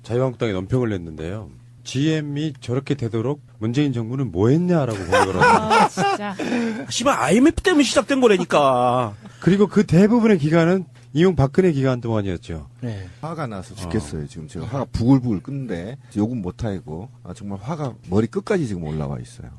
자유한국당에 논평을 냈는데요. GM이 저렇게 되도록 문재인 정부는 뭐 했냐라고 공격을 합니다. 아, 진짜. 씨발 IMF 때문에 시작된 거라니까. 그리고 그 대부분의 기간은 이명박근혜 기간 동안이었죠. 네. 화가 나서 죽겠어요. 지금 제가 화가 부글부글 끓는데 욕은 못하고 정말 화가 머리 끝까지 지금 올라와 있어요.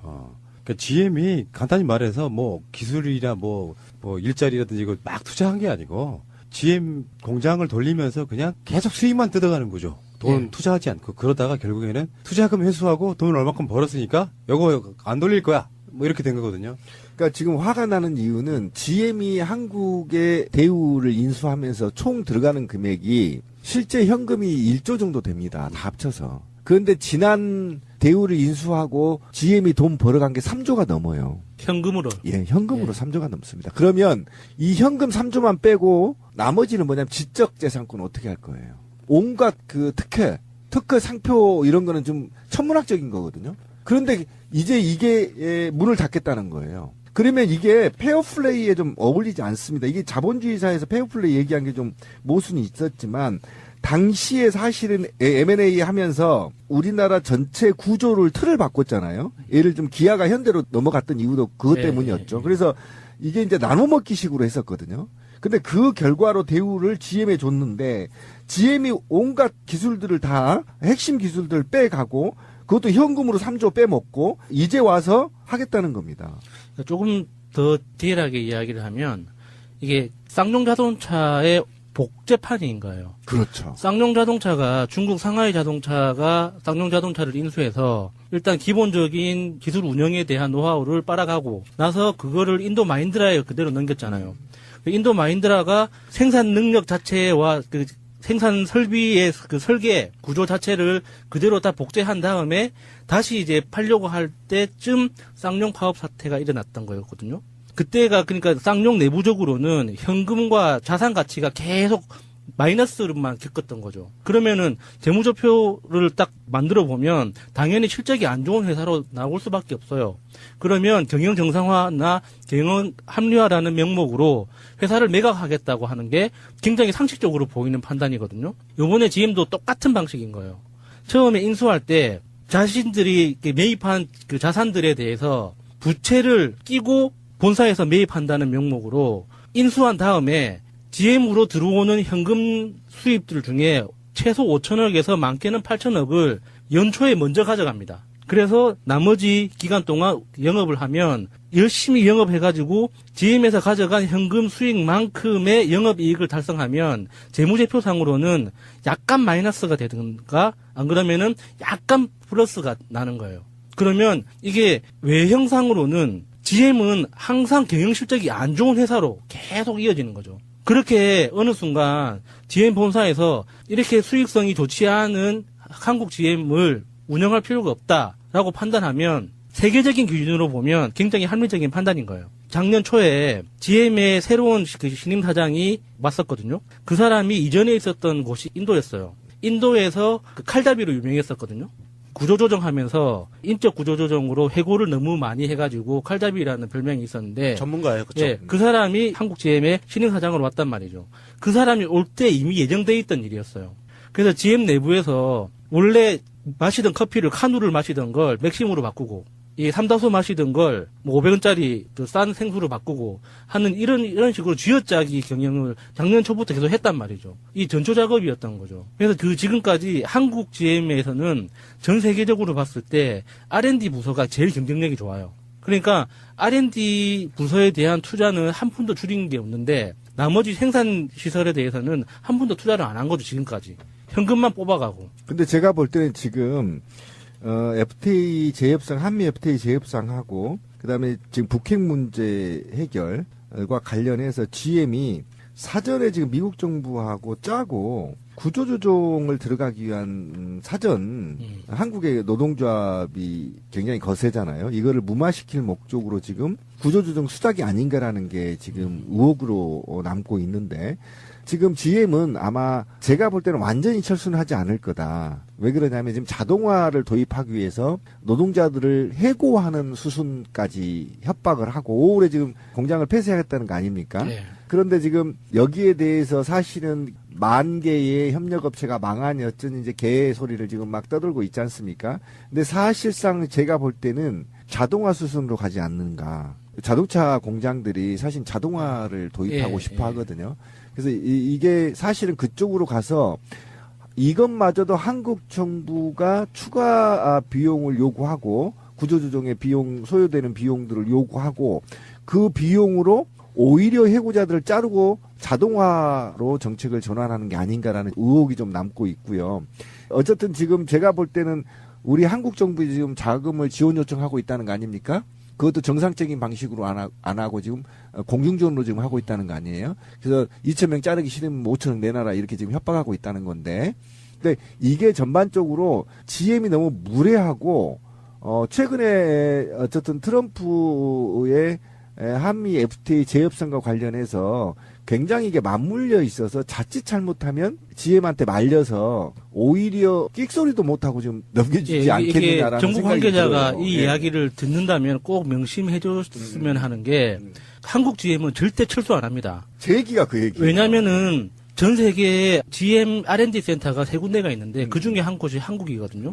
그러니까 GM이 간단히 말해서 뭐 기술이나 뭐 일자리라든지 이거 막 투자한 게 아니고 GM 공장을 돌리면서 그냥 계속 수익만 뜯어가는 거죠. 돈 투자하지 않고 그러다가 결국에는 투자금 회수하고 돈을 얼마큼 벌었으니까 이거 안 돌릴 거야. 뭐 이렇게 된 거거든요. 그러니까 지금 화가 나는 이유는 GM이 한국의 대우를 인수하면서 총 들어가는 금액이 실제 현금이 1조 정도 됩니다. 다 합쳐서. 그런데 지난 대우를 인수하고 GM이 돈 벌어간 게 3조가 넘어요. 현금으로. 예, 현금으로 3조가 넘습니다. 그러면 이 현금 3조만 빼고 나머지는 뭐냐면 지적 재산권 어떻게 할 거예요? 온갖 그 특허 상표 이런 거는 좀 천문학적인 거거든요. 그런데 이제 이게 문을 닫겠다는 거예요. 그러면 이게 페어플레이에 좀 어울리지 않습니다. 이게 자본주의 사회에서 페어플레이 얘기한 게 좀 모순이 있었지만 당시에 사실은 M&A 하면서 우리나라 전체 구조를 틀을 바꿨잖아요. 예를 들면 기아가 현대로 넘어갔던 이유도 그것 때문이었죠. 그래서 이게 이제 나눠 먹기식으로 했었거든요. 근데 그 결과로 대우를 GM에 줬는데 GM이 온갖 기술들을 다 핵심 기술들을 빼가고 그것도 현금으로 3조 빼먹고 이제 와서 하겠다는 겁니다. 조금 더 디테일하게 이야기를 하면 이게 쌍용 자동차의 복제판인 거예요. 그렇죠. 쌍용 자동차가 중국 상하이 자동차가 쌍용 자동차를 인수해서 일단 기본적인 기술 운영에 대한 노하우를 빨아가고 나서 그거를 인도 마힌드라에 그대로 넘겼잖아요. 인도 마힌드라가 생산 능력 자체와 그 생산 설비의 그 설계 구조 자체를 그대로 다 복제한 다음에 다시 이제 팔려고 할 때쯤 쌍용 파업 사태가 일어났던 거였거든요. 그때가 그러니까 쌍용 내부적으로는 현금과 자산 가치가 계속 마이너스만 겪었던 거죠. 그러면은 재무제표를 딱 만들어 보면 당연히 실적이 안 좋은 회사로 나올 수밖에 없어요. 그러면 경영 정상화나 경영 합리화라는 명목으로 회사를 매각하겠다고 하는 게 굉장히 상식적으로 보이는 판단이거든요. 요번에 GM도 똑같은 방식인 거예요. 처음에 인수할 때 자신들이 매입한 그 자산들에 대해서 부채를 끼고 본사에서 매입한다는 명목으로 인수한 다음에 GM으로 들어오는 현금 수입들 중에 최소 5천억에서 많게는 8천억을 연초에 먼저 가져갑니다. 그래서 나머지 기간 동안 영업을 하면 열심히 영업해가지고 GM에서 가져간 현금 수익만큼의 영업이익을 달성하면 재무제표상으로는 약간 마이너스가 되든가 안 그러면은 약간 플러스가 나는 거예요. 그러면 이게 외형상으로는 GM은 항상 경영 실적이 안 좋은 회사로 계속 이어지는 거죠. 그렇게 어느 순간 GM 본사에서 이렇게 수익성이 좋지 않은 한국 GM을 운영할 필요가 없다라고 판단하면 세계적인 기준으로 보면 굉장히 합리적인 판단인 거예요. 작년 초에 GM의 새로운 그 신임 사장이 왔었거든요. 그 사람이 이전에 있었던 곳이 인도였어요. 인도에서 그 칼잡이로 유명했었거든요. 구조조정하면서 인적 구조조정으로 해고를 너무 많이 해가지고 칼잡이라는 별명이 있었는데 전문가예요, 그렇죠? 예, 그 사람이 한국 GM의 신임 사장으로 왔단 말이죠. 그 사람이 올 때 이미 예정돼 있던 일이었어요. 그래서 GM 내부에서 원래 마시던 커피를 카누를 마시던 걸 맥심으로 바꾸고 이 삼다수 마시던 걸 뭐 500원짜리 싼 생수로 바꾸고 하는 이런 식으로 쥐어짜기 경영을 작년 초부터 계속 했단 말이죠. 이 전초 작업이었던 거죠. 그래서 그 지금까지 한국 GM에서는 전 세계적으로 봤을 때 R&D 부서가 제일 경쟁력이 좋아요. 그러니까 R&D 부서에 대한 투자는 한 푼도 줄인 게 없는데 나머지 생산 시설에 대해서는 한 푼도 투자를 안 한 거죠, 지금까지. 현금만 뽑아가고. 근데 제가 볼 때는 지금 FTA 재협상, 한미 FTA 재협상하고 그다음에 지금 북핵 문제 해결과 관련해서 GM이 사전에 지금 미국 정부하고 짜고 구조조정을 들어가기 위한 사전 한국의 노동조합이 굉장히 거세잖아요. 이거를 무마시킬 목적으로 지금 구조조정 수작이 아닌가라는 게 지금 의혹으로 남고 있는데 지금 GM은 아마 제가 볼 때는 완전히 철수는 하지 않을 거다. 왜 그러냐면 지금 자동화를 도입하기 위해서 노동자들을 해고하는 수순까지 협박을 하고 5월에 지금 공장을 폐쇄하겠다는 거 아닙니까? 네. 그런데 지금 여기에 대해서 사실은 만 개의 협력업체가 망하니 어쩐 이제 개 소리를 지금 막 떠들고 있지 않습니까? 근데 사실상 제가 볼 때는 자동화 수순으로 가지 않는가. 자동차 공장들이 사실 자동화를 도입하고 싶어 하거든요. 그래서 이게 사실은 그쪽으로 가서 이것마저도 한국 정부가 추가 비용을 요구하고 구조조정의 비용, 소요되는 비용들을 요구하고 그 비용으로 오히려 해고자들을 자르고 자동화로 정책을 전환하는 게 아닌가라는 의혹이 좀 남고 있고요. 어쨌든 지금 제가 볼 때는 우리 한국 정부에 지금 자금을 지원 요청하고 있다는 거 아닙니까? 그것도 정상적인 방식으로 안 하고 지금 공중전으로 지금 하고 있다는 거 아니에요? 그래서 2,000명 자르기 싫으면 5,000원 내놔라 이렇게 지금 협박하고 있다는 건데. 근데 이게 전반적으로 GM이 너무 무례하고 최근에 어쨌든 트럼프의 한미 FTA 재협상과 관련해서 굉장히 이게 맞물려 있어서 자칫 잘못하면 GM한테 말려서 오히려 끽소리도 못하고 지금 넘겨주지 않겠느냐라는 정부 생각이 관계자가 들어요. 이 이야기를 듣는다면 꼭 명심해 줬으면 하는 게 한국 GM은 절대 철수 안 합니다. 제 얘기가 그 얘기예요. 왜냐면은 전 세계에 GM R&D 센터가 3군데가 있는데 그 중에 한 곳이 한국이거든요.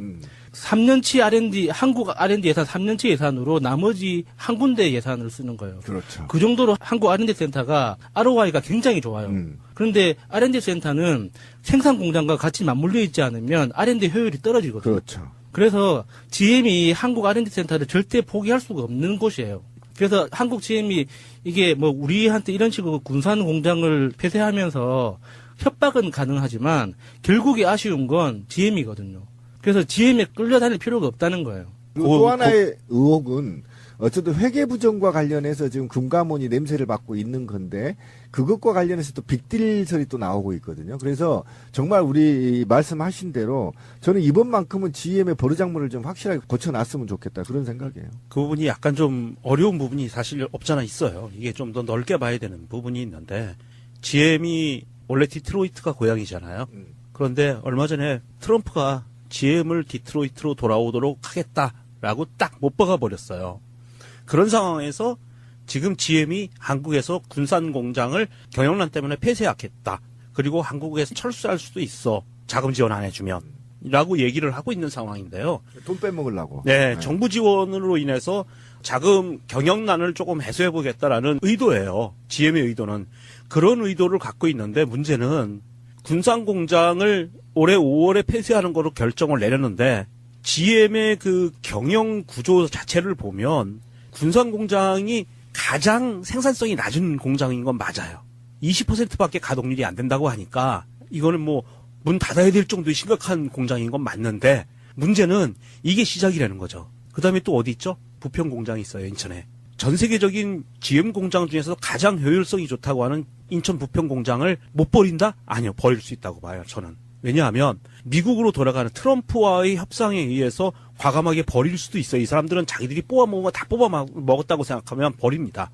3년치 R&D, 한국 R&D 예산 3년치 예산으로 나머지 한 군데 예산을 쓰는 거예요. 그렇죠. 그 정도로 한국 R&D 센터가 ROI가 굉장히 좋아요. 그런데 R&D 센터는 생산 공장과 같이 맞물려 있지 않으면 R&D 효율이 떨어지거든요. 그렇죠. 그래서 GM이 한국 R&D 센터를 절대 포기할 수가 없는 곳이에요. 그래서 한국 GM이 이게 뭐 우리한테 이런 식으로 군산 공장을 폐쇄하면서 협박은 가능하지만 결국에 아쉬운 건 GM이거든요. 그래서 GM에 끌려다닐 필요가 없다는 거예요. 그리고 또 하나의 의혹은 어쨌든 회계부정과 관련해서 지금 금감원이 냄새를 맡고 있는 건데 그것과 관련해서 또 빅딜설이 또 나오고 있거든요. 그래서 정말 우리 말씀하신 대로 저는 이번만큼은 GM의 버르장물을 좀 확실하게 고쳐놨으면 좋겠다 그런 생각이에요. 그 부분이 약간 좀 어려운 부분이 사실 없잖아 있어요. 이게 좀 더 넓게 봐야 되는 부분이 있는데 GM이 원래 디트로이트가 고향이잖아요. 그런데 얼마 전에 트럼프가 GM을 디트로이트로 돌아오도록 하겠다라고 딱 못 박아 버렸어요. 그런 상황에서 지금 GM이 한국에서 군산 공장을 경영난 때문에 폐쇄하겠다. 그리고 한국에서 철수할 수도 있어. 자금 지원 안 해주면. 라고 얘기를 하고 있는 상황인데요. 돈 빼먹으려고. 네, 정부 지원으로 인해서 자금 경영난을 조금 해소해 보겠다라는 의도예요. GM의 의도는. 그런 의도를 갖고 있는데 문제는 군산 공장을 올해 5월에 폐쇄하는 거로 결정을 내렸는데 GM의 그 경영 구조 자체를 보면 군산 공장이 가장 생산성이 낮은 공장인 건 맞아요. 20%밖에 가동률이 안 된다고 하니까 이거는 뭐 문 닫아야 될 정도의 심각한 공장인 건 맞는데 문제는 이게 시작이라는 거죠. 그 다음에 또 어디 있죠? 부평 공장이 있어요, 인천에. 전 세계적인 GM 공장 중에서 가장 효율성이 좋다고 하는 인천 부평 공장을 못 버린다? 아니요, 버릴 수 있다고 봐요, 저는. 왜냐하면 미국으로 돌아가는 트럼프와의 협상에 의해서 과감하게 버릴 수도 있어요. 이 사람들은 자기들이 뽑아먹은 거 다 뽑아먹었다고 생각하면 버립니다.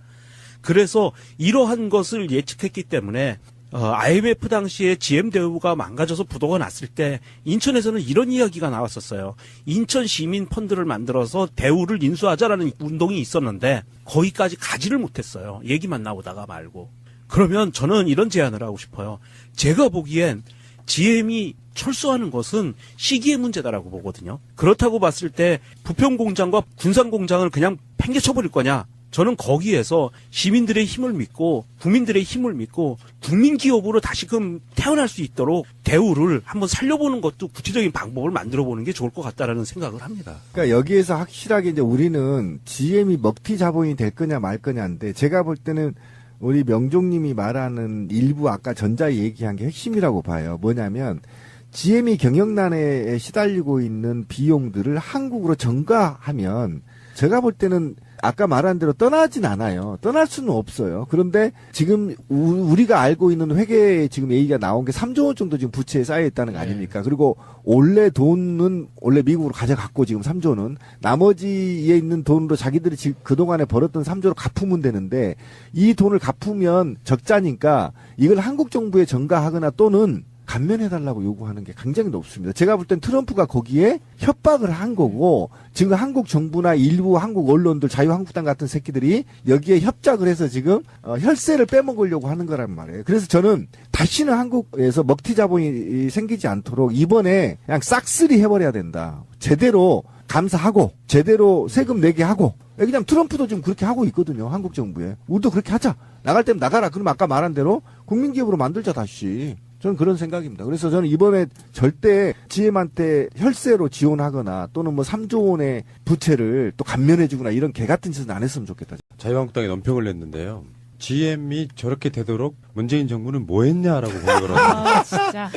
그래서 이러한 것을 예측했기 때문에 IMF 당시에 GM 대우가 망가져서 부도가 났을 때 인천에서는 이런 이야기가 나왔었어요. 인천 시민 펀드를 만들어서 대우를 인수하자라는 운동이 있었는데 거기까지 가지를 못했어요. 얘기만 나오다가 말고. 그러면 저는 이런 제안을 하고 싶어요. 제가 보기엔 GM이 철수하는 것은 시기의 문제다라고 보거든요. 그렇다고 봤을 때 부평 공장과 군산 공장을 그냥 팽개쳐버릴 거냐? 저는 거기에서 시민들의 힘을 믿고 국민들의 힘을 믿고 국민 기업으로 다시금 태어날 수 있도록 대우를 한번 살려보는 것도 구체적인 방법을 만들어보는 게 좋을 것 같다라는 생각을 합니다. 그러니까 여기에서 확실하게 이제 우리는 GM이 먹튀 자본이 될 거냐 말 거냐인데 제가 볼 때는 우리 명종님이 말하는 일부 아까 전자 얘기한 게 핵심이라고 봐요. 뭐냐면 GM이 경영난에 시달리고 있는 비용들을 한국으로 전가하면 제가 볼 때는 아까 말한 대로 떠나진 않아요. 떠날 수는 없어요. 그런데 지금 우리가 알고 있는 회계에 지금 얘기가 나온 게 3조 원 정도 지금 부채에 쌓여 있다는 거 아닙니까? 그리고 원래 돈은 원래 미국으로 가져갔고 지금 3조는 나머지에 있는 돈으로 자기들이 지금 그동안에 벌었던 3조로 갚으면 되는데 이 돈을 갚으면 적자니까 이걸 한국 정부에 전가하거나 또는 감면해달라고 요구하는 게 굉장히 높습니다. 제가 볼 땐 트럼프가 거기에 협박을 한 거고 지금 한국 정부나 일부 한국 언론들 자유한국당 같은 새끼들이 여기에 협작을 해서 지금 혈세를 빼먹으려고 하는 거란 말이에요. 그래서 저는 다시는 한국에서 먹튀 자본이 생기지 않도록 이번에 그냥 싹쓸이 해버려야 된다. 제대로 감사하고 제대로 세금 내게 하고 그냥 트럼프도 지금 그렇게 하고 있거든요. 한국 정부에. 우리도 그렇게 하자. 나갈 때면 나가라. 그럼 아까 말한 대로 국민기업으로 만들자 다시. 저는 그런 생각입니다. 그래서 저는 이번에 절대 GM한테 혈세로 지원하거나 또는 뭐 3조 원의 부채를 또 감면해주거나 이런 개 같은 짓은 안 했으면 좋겠다. 자유한국당이 논평을 냈는데요. GM이 저렇게 되도록 문재인 정부는 뭐 했냐라고 공격을 하고. 아, 진짜.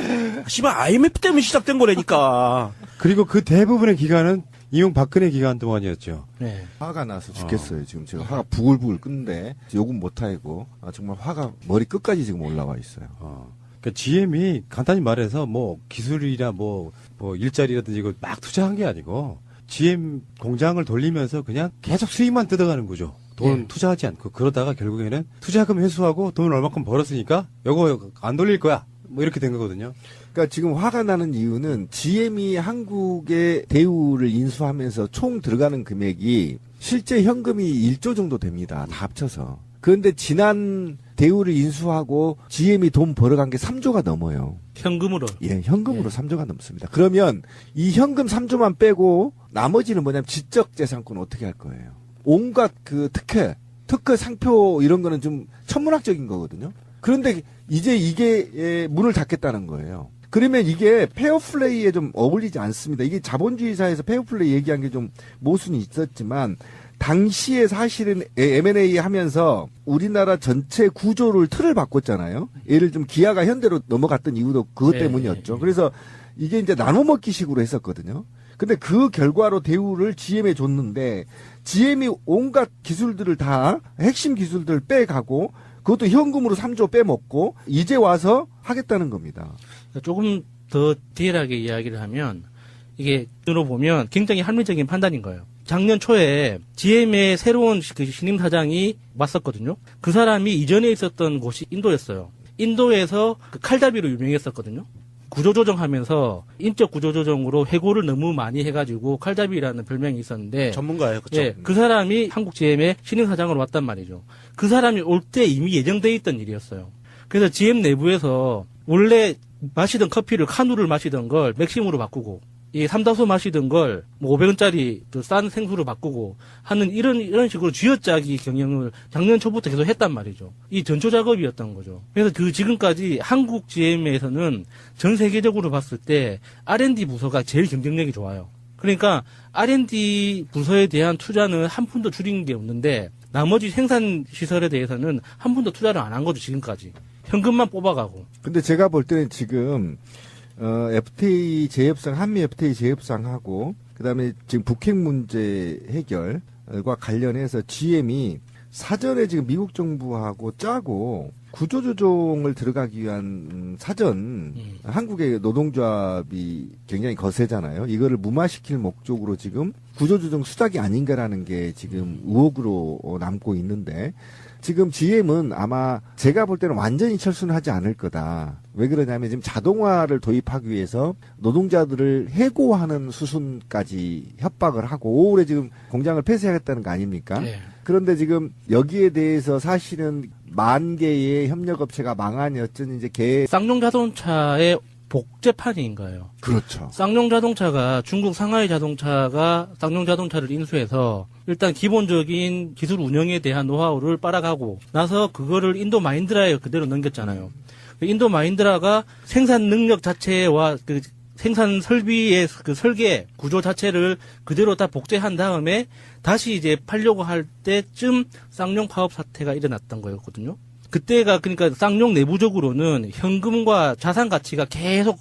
씨발 IMF 때문에 시작된 거라니까. 그리고 그 대부분의 기간은 이명박근혜 기간 동안이었죠. 네. 화가 나서 죽겠어요. 지금 제가 화가 부글부글 끓는데 욕은 못하고 정말 화가 머리 끝까지 지금 올라와 있어요. 그러니까 GM이 간단히 말해서 뭐 기술이나 뭐 일자리라든지 이거 막 투자한 게 아니고 GM 공장을 돌리면서 그냥 계속 수익만 뜯어가는 거죠. 돈 투자하지 않고 그러다가 결국에는 투자금 회수하고 돈을 얼마큼 벌었으니까 이거 안 돌릴 거야. 뭐 이렇게 된 거거든요. 그러니까 지금 화가 나는 이유는 GM이 한국의 대우를 인수하면서 총 들어가는 금액이 실제 현금이 1조 정도 됩니다. 다 합쳐서. 그런데 지난 대우를 인수하고 GM이 돈 벌어간 게 3조가 넘어요. 현금으로. 예, 현금으로 3조가 넘습니다. 그러면 이 현금 3조만 빼고 나머지는 뭐냐면 지적 재산권 어떻게 할 거예요? 온갖 그 특허 상표 이런 거는 좀 천문학적인 거거든요. 그런데 이제 이게 문을 닫겠다는 거예요. 그러면 이게 페어플레이에 좀 어울리지 않습니다. 이게 자본주의 사회에서 페어플레이 얘기한 게 좀 모순이 있었지만 당시에 사실은 M&A 하면서 우리나라 전체 구조를 틀을 바꿨잖아요. 예를 좀 기아가 현대로 넘어갔던 이유도 그것 때문이었죠. 그래서 이게 이제 나눠먹기식으로 했었거든요. 근데 그 결과로 대우를 GM에 줬는데 GM이 온갖 기술들을 다 핵심 기술들을 빼가고 그것도 현금으로 3조 빼먹고 이제 와서 하겠다는 겁니다. 조금 더 디테일하게 이야기를 하면 이게 으로 보면 굉장히 합리적인 판단인 거예요. 작년 초에 GM의 새로운 그 신임 사장이 왔었거든요. 그 사람이 이전에 있었던 곳이 인도였어요. 인도에서 그 칼잡이로 유명했었거든요. 구조조정하면서 인적 구조조정으로 해고를 너무 많이 해가지고 칼잡이라는 별명이 있었는데 전문가예요, 그렇죠? 예, 그 사람이 한국 GM의 신임 사장으로 왔단 말이죠. 그 사람이 올 때 이미 예정돼 있던 일이었어요. 그래서 GM 내부에서 원래 마시던 커피를 카누를 마시던 걸 맥심으로 바꾸고 이 삼다수 마시던 걸 뭐 500원짜리 싼 생수로 바꾸고 하는 이런 식으로 쥐어짜기 경영을 작년 초부터 계속 했단 말이죠. 이 전초 작업이었던 거죠. 그래서 그 지금까지 한국 GM에서는 전 세계적으로 봤을 때 R&D 부서가 제일 경쟁력이 좋아요. 그러니까 R&D 부서에 대한 투자는 한 푼도 줄인 게 없는데 나머지 생산 시설에 대해서는 한 푼도 투자를 안 한 거죠, 지금까지. 현금만 뽑아가고. 근데 제가 볼 때는 지금 FTA 재협상, 한미 FTA 재협상하고 그다음에 지금 북핵 문제 해결과 관련해서 GM이 사전에 지금 미국 정부하고 짜고 구조조정을 들어가기 위한 사전 한국의 노동조합이 굉장히 거세잖아요. 이거를 무마시킬 목적으로 지금 구조조정 수작이 아닌가라는 게 지금 의혹으로 남고 있는데 지금 GM은 아마 제가 볼 때는 완전히 철수는 하지 않을 거다. 왜 그러냐면 지금 자동화를 도입하기 위해서 노동자들을 해고하는 수순까지 협박을 하고 5월에 지금 공장을 폐쇄하겠다는 거 아닙니까? 네. 그런데 지금 여기에 대해서 사실은 10,000개의 협력업체가 망하니 어쩐 이제 쌍용 자동차의 복제판인 거예요. 그렇죠. 쌍용 자동차가 중국 상하이 자동차가 쌍용 자동차를 인수해서 일단 기본적인 기술 운영에 대한 노하우를 빨아가고 나서 그거를 인도 마힌드라에 그대로 넘겼잖아요. 인도 마힌드라가 생산 능력 자체와 그 생산 설비의 그 설계 구조 자체를 그대로 다 복제한 다음에 다시 이제 팔려고 할 때쯤 쌍용 파업 사태가 일어났던 거였거든요. 그때가 그러니까 쌍용 내부적으로는 현금과 자산 가치가 계속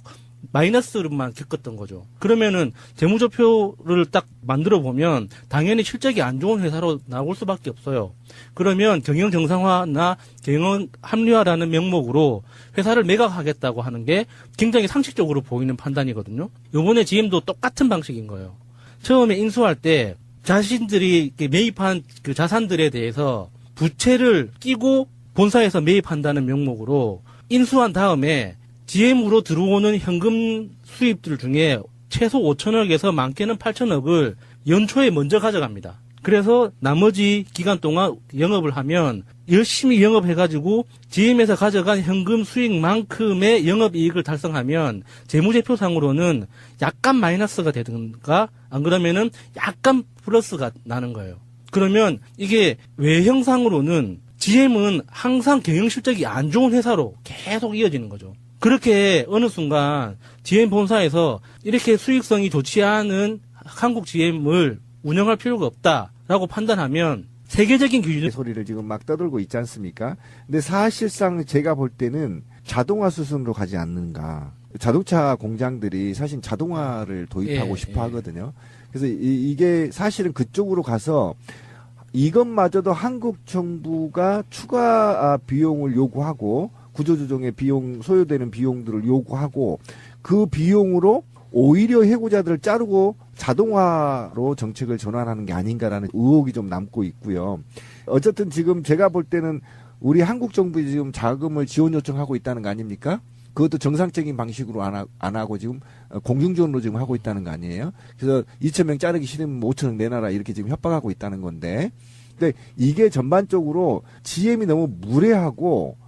마이너스만 겪었던 거죠. 그러면은 재무제표를 딱 만들어 보면 당연히 실적이 안 좋은 회사로 나올 수밖에 없어요. 그러면 경영 정상화나 경영 합리화라는 명목으로 회사를 매각하겠다고 하는 게 굉장히 상식적으로 보이는 판단이거든요. 요번에 GM도 똑같은 방식인 거예요. 처음에 인수할 때 자신들이 매입한 그 자산들에 대해서 부채를 끼고 본사에서 매입한다는 명목으로 인수한 다음에 GM으로 들어오는 현금 수입들 중에 최소 5천억에서 많게는 8천억을 연초에 먼저 가져갑니다. 그래서 나머지 기간 동안 영업을 하면 열심히 영업해가지고 GM에서 가져간 현금 수익만큼의 영업이익을 달성하면 재무제표상으로는 약간 마이너스가 되든가 안 그러면은 약간 플러스가 나는 거예요. 그러면 이게 외형상으로는 GM은 항상 경영실적이 안 좋은 회사로 계속 이어지는 거죠. 그렇게 어느 순간 GM 본사에서 이렇게 수익성이 좋지 않은 한국 GM을 운영할 필요가 없다라고 판단하면 세계적인 기준을 소리를 지금 막 떠들고 있지 않습니까? 근데 사실상 제가 볼 때는 자동화 수순으로 가지 않는가. 자동차 공장들이 사실 자동화를 도입하고 싶어 하거든요. 그래서 이게 사실은 그쪽으로 가서 이것마저도 한국 정부가 추가 비용을 요구하고 구조조정의 비용, 소요되는 비용들을 요구하고 그 비용으로 오히려 해고자들을 자르고 자동화로 정책을 전환하는 게 아닌가라는 의혹이 좀 남고 있고요. 어쨌든 지금 제가 볼 때는 우리 한국 정부에 지금 자금을 지원 요청하고 있다는 거 아닙니까? 그것도 정상적인 방식으로 안 하고 지금 공중전으로 지금 하고 있다는 거 아니에요? 그래서 2,000명 자르기 싫으면 5,000억 내놔라 이렇게 지금 협박하고 있다는 건데. 근데 이게 전반적으로 GM이 너무 무례하고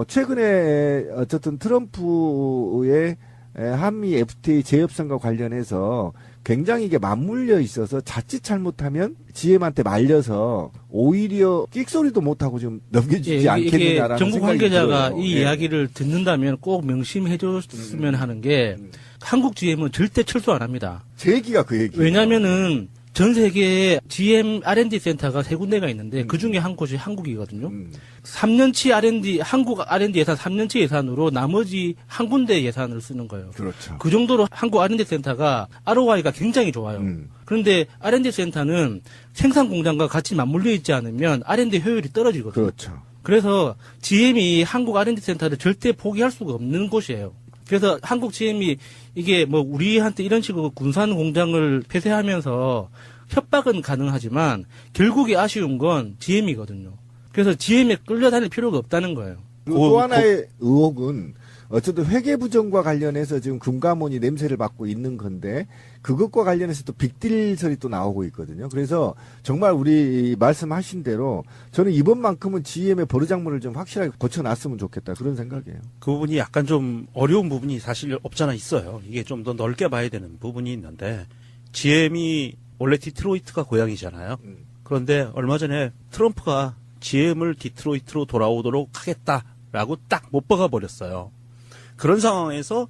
최근에 어쨌든 트럼프의 한미 FTA 재협상과 관련해서 굉장히 이게 맞물려 있어서 자칫 잘못하면 GM한테 말려서 오히려 끽소리도 못하고 지금 넘겨주지 않겠느냐라는 정부 생각이 관계자가 들어요. 이 이야기를 듣는다면 꼭 명심해 줬으면 하는 게 한국 GM은 절대 철수 안 합니다. 제 얘기가 그 얘기예요. 왜냐면은 전 세계에 GM R&D 센터가 3군데가 있는데 그 중에 한 곳이 한국이거든요. 3년치 R&D, 한국 R&D 예산 3년치 예산으로 나머지 한 군데 예산을 쓰는 거예요. 그렇죠. 그 정도로 한국 R&D 센터가 ROI가 굉장히 좋아요. 그런데 R&D 센터는 생산 공장과 같이 맞물려 있지 않으면 R&D 효율이 떨어지거든요. 그렇죠. 그래서 GM이 한국 R&D 센터를 절대 포기할 수가 없는 곳이에요. 그래서 한국 GM이 이게 뭐 우리한테 이런 식으로 군산 공장을 폐쇄하면서 협박은 가능하지만 결국에 아쉬운 건 GM이거든요. 그래서 GM에 끌려다닐 필요가 없다는 거예요. 그리고 또 하나의 의혹은 어쨌든 회계부정과 관련해서 지금 금감원이 냄새를 맡고 있는 건데 그것과 관련해서 또 빅딜설이 또 나오고 있거든요. 그래서 정말 우리 말씀하신 대로 저는 이번만큼은 GM의 버르장물을 좀 확실하게 고쳐놨으면 좋겠다 그런 생각이에요. 그 부분이 약간 좀 어려운 부분이 사실 없잖아 있어요. 이게 좀 더 넓게 봐야 되는 부분이 있는데 GM이 원래 디트로이트가 고향이잖아요. 그런데 얼마 전에 트럼프가 GM을 디트로이트로 돌아오도록 하겠다라고 딱 못 박아 버렸어요. 그런 상황에서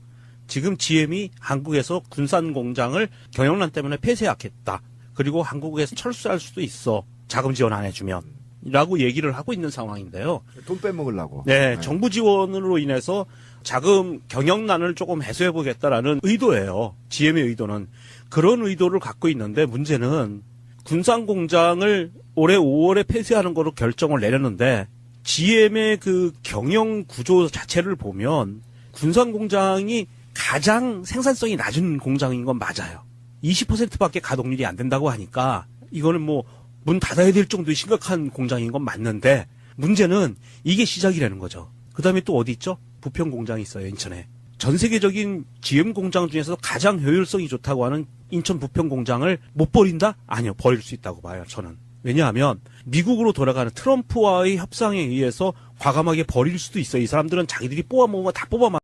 지금 GM이 한국에서 군산 공장을 경영난 때문에 폐쇄하겠다. 그리고 한국에서 철수할 수도 있어. 자금 지원 안 해주면. 라고 얘기를 하고 있는 상황인데요. 돈 빼먹으려고. 네, 정부 지원으로 인해서 자금 경영난을 조금 해소해 보겠다라는 의도예요. GM의 의도는. 그런 의도를 갖고 있는데 문제는 군산 공장을 올해 5월에 폐쇄하는 거로 결정을 내렸는데 GM의 그 경영 구조 자체를 보면 군산 공장이 가장 생산성이 낮은 공장인 건 맞아요. 20%밖에 가동률이 안 된다고 하니까 이거는 뭐 문 닫아야 될 정도의 심각한 공장인 건 맞는데 문제는 이게 시작이라는 거죠. 그다음에 또 어디 있죠? 부평 공장이 있어요, 인천에. 전 세계적인 GM 공장 중에서 가장 효율성이 좋다고 하는 인천 부평 공장을 못 버린다? 아니요, 버릴 수 있다고 봐요, 저는. 왜냐하면 미국으로 돌아가는 트럼프와의 협상에 의해서 과감하게 버릴 수도 있어요. 이 사람들은 자기들이 뽑아먹은 거 다 뽑아먹